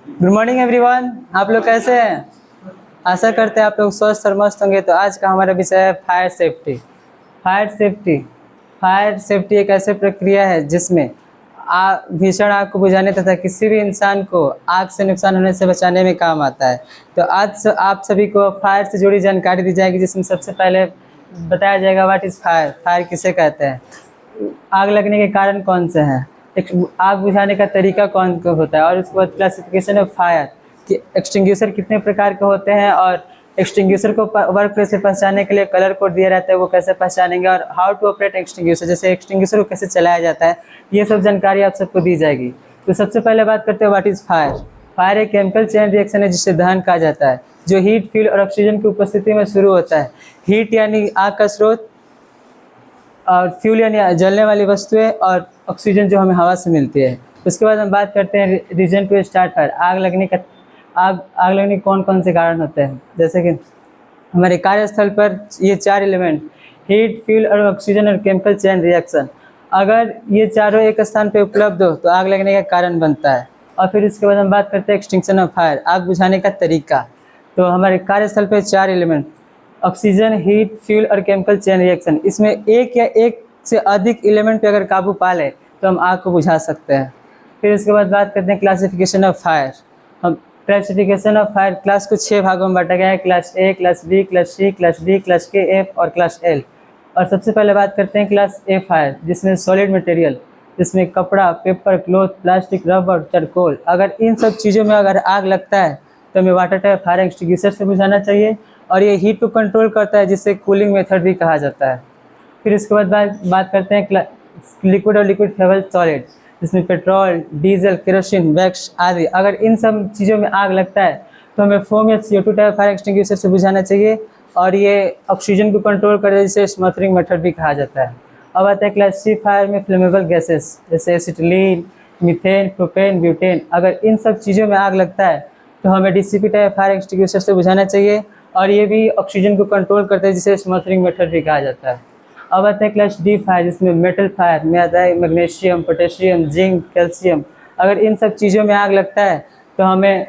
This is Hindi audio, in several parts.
Good morning everyone. आप लोग कैसे हैं? आशा करते हैं आप लोग स्वस्थ और मस्त होंगे। तो आज का हमारा विषय है fire safety. Fire safety fire safety एक ऐसी प्रक्रिया है जिसमें भीषण आग को बुझाने तथा किसी भी इंसान को आग से नुकसान होने से बचाने में काम आता है। तो आज आप सभी को फायर से जुड़ी जानकारी दी जाएगी, जिसमें सबसे पहले बताया जाएगा व्हाट इज़ फायर, फायर किसे कहते हैं, आग लगने के कारण कौन से हैं, एक आग बुझाने का तरीका कौन का होता है, और उसके बाद क्लासिफिकेशन ऑफ फायर कि एक्सटिंग्विशर कितने प्रकार के होते हैं, और एक्सटिंग्विशर को वर्क प्लेस से पहचानने के लिए कलर कोड दिया रहता है, वो कैसे पहचानेंगे, और हाउ टू ऑपरेट एक्सटिंग्विशर, जैसे एक्सटिंग्विशर को कैसे चलाया जाता है, ये सब जानकारी आप सबको दी जाएगी। तो सबसे पहले बात करते हैं व्हाट इज़ फायर। फायर एक केमिकल चेन रिएक्शन है जिसे दहन कहा जाता है, जो हीट, फ्यूल और ऑक्सीजन की उपस्थिति में शुरू होता है। हीट यानी आग का स्रोत, और फ्यूल यानी जलने वाली वस्तुएं, और ऑक्सीजन जो हमें हवा से मिलती है। उसके बाद हम बात करते हैं रीजन टू स्टार्ट फायर, आग लगने के कौन कौन से कारण होते हैं। जैसे कि हमारे कार्यस्थल पर ये 4 एलिमेंट हीट, फ्यूल और ऑक्सीजन और केमिकल चेन रिएक्शन, अगर ये चारों एक स्थान पर उपलब्ध हो तो आग लगने का कारण बनता है। और फिर इसके बाद हम बात करते हैं एक्सटिंक्शन ऑफ फायर, आग बुझाने का तरीका। तो हमारे कार्यस्थल पर 4 एलिमेंट ऑक्सीजन, हीट, फ्यूल और केमिकल चेन रिएक्शन, इसमें एक या एक से अधिक एलिमेंट पे अगर काबू पा लें तो हम आग को बुझा सकते हैं। फिर इसके बाद बात करते हैं क्लासिफिकेशन ऑफ फायर। हम क्लासिफिकेशन ऑफ फायर क्लास को 6 भागों में बांटा गया है, class A, class B, class C, class D, class K, F और क्लास एल। और सबसे पहले बात करते हैं क्लास ए फायर, जिसमें सॉलिड मटेरियल, जिसमें कपड़ा, paper, cloth, plastic, rubber, charcoal, अगर इन सब चीज़ों में अगर आग लगता है तो हमें वाटर टाइप फायर एक्सटिंग्विशर से बुझाना चाहिए। और ये हीट को कंट्रोल करता है, जिससे कूलिंग मेथड भी कहा जाता है। फिर इसके बाद बात करते हैं लिक्विड और लिक्विड फ्यूल सॉलिड, जिसमें पेट्रोल, डीजल, केरोसिन, वैक्स आदि, अगर इन सब चीज़ों में आग लगता है तो हमें फोम या CO2 टाइप फायर एक्सटिंग्विशर से बुझाना चाहिए। और ये ऑक्सीजन को कंट्रोल करता है, जिसे स्मथरिंग मेथड भी कहा जाता है। अब आता है क्लास सी फायर में फ्लेमेबल गैसेस, जैसे एसिटिलीन, मीथेन, प्रोपेन, ब्यूटेन, अगर इन सब चीज़ों में आग लगता है तो हमें DCP टाइप फायर एक्सटिंग्विशर से बुझाना चाहिए। और ये भी ऑक्सीजन को कंट्रोल करता है, जिसे स्मथरिंग मेथड भी कहा जाता है। अब आता है क्लास डी फायर, जिसमें मेटल फायर में आता है मैग्नीशियम, पोटेशियम, जिंक, कैल्शियम, अगर इन सब चीज़ों में आग लगता है तो हमें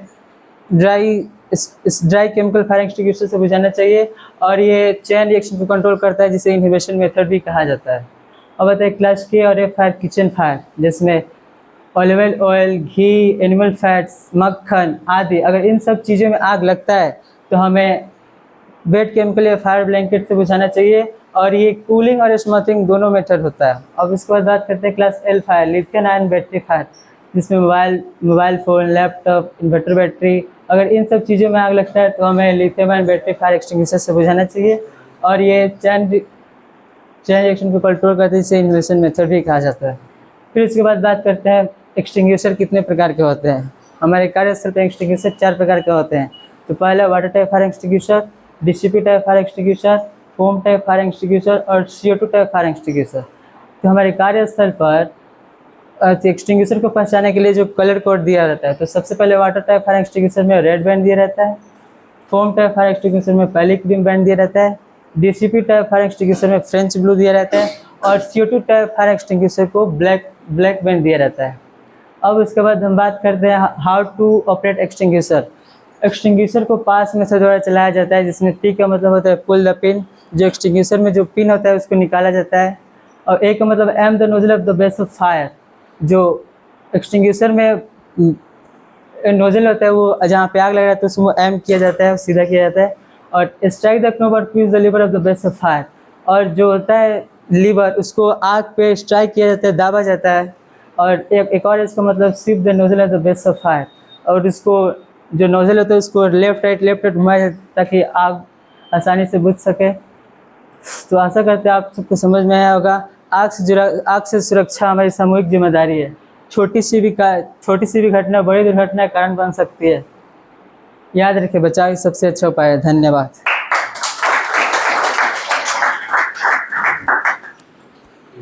ड्राई केमिकल फायर एक्सटिंग्विशर से बुझाना चाहिए। और ये चेन रिएक्शन को कंट्रोल करता है, जिसे इनहिबिशन मेथड भी कहा जाता है। अब आता है क्लास के और एफ फायर, किचन फायर, जिसमें ऑलिव ऑयल, घी, एनिमल फैट्स, मक्खन आदि, अगर इन सब चीज़ों में आग लगता है तो हमें वेट केमिकल या फायर ब्लैंकेट से बुझाना चाहिए। और ये कूलिंग और स्मथिंग दोनों मेथड होता है। अब इसके बाद बात करते हैं class L fire, lithium ion battery fire, जिसमें mobile phone, laptop, inverter battery, अगर इन सब चीज़ों में आग लगता है तो हमें lithium ion battery fire extinguisher से बुझाना चाहिए। और ये चेन रिएक्शन को कंट्रोल करते हैं, जिसे इनहिबिशन मेथड भी कहा जाता है। फिर इसके बाद बात करते हैं एक्सटिंग्विशर कितने प्रकार के होते हैं। हमारे कार्यस्थल पर एक्सटिंग्विशर 4 प्रकार के होते हैं। तो पहला water type fire extinguisher, DCP type fire extinguisher, foam type fire extinguisher और CO2 टाइप फायर एक्सटिंग्विशर। तो हमारे कार्यस्थल पर एक्सटिंग्विशर को पहचानने के लिए जो कलर कोड दिया रहता है, तो सबसे पहले वाटर टाइप फायर एक्सटिंग्विशर में रेड बैंड दिया रहता है, फोम टाइप फायर एक्सटिंग्विशर में पैलिक ग्रीन बैंड दिया रहता है, DCP टाइप फायर एक्सटिंग्विशर में फ्रेंच ब्लू दिया रहता है, और CO2 टाइप फायर एक्सटिंग्विशर को ब्लैक बैंड दिया रहता है। अब उसके बाद हम बात करते हैं how to operate extinguisher. Extinguisher को पास में से द्वारा चलाया जाता है, जिसमें P का मतलब होता है पुल द पिन, जो एक्सटिंग्विशर में जो पिन होता है उसको निकाला जाता है। और A का मतलब am the nozzle of the base of fire, जो एक्सटिंग्विशर में नोजल होता है वो जहाँ पे आग लग रहा है तो उसमें एम किया जाता है, सीधा किया जाता है। और स्ट्राइक द knob और twist the lever of the base of fire, और जो होता है लीवर उसको आग पे स्ट्राइक किया जाता है, दाबा जाता है। और एक और इसका मतलब shift the nozzle of the base of fire, और इसको जो नोजल होता है उसको लेफ्ट राइट घुमाया जाता है ताकि आग आसानी से बुझ सके। तो आशा करते हैं आप सबको समझ में आया होगा। आग से सुरक्षा हमारी सामूहिक जिम्मेदारी है। छोटी सी भी घटना बड़ी दुर्घटना का कारण बन सकती है। याद रखें, बचाव ही सबसे अच्छा उपाय है। धन्यवाद।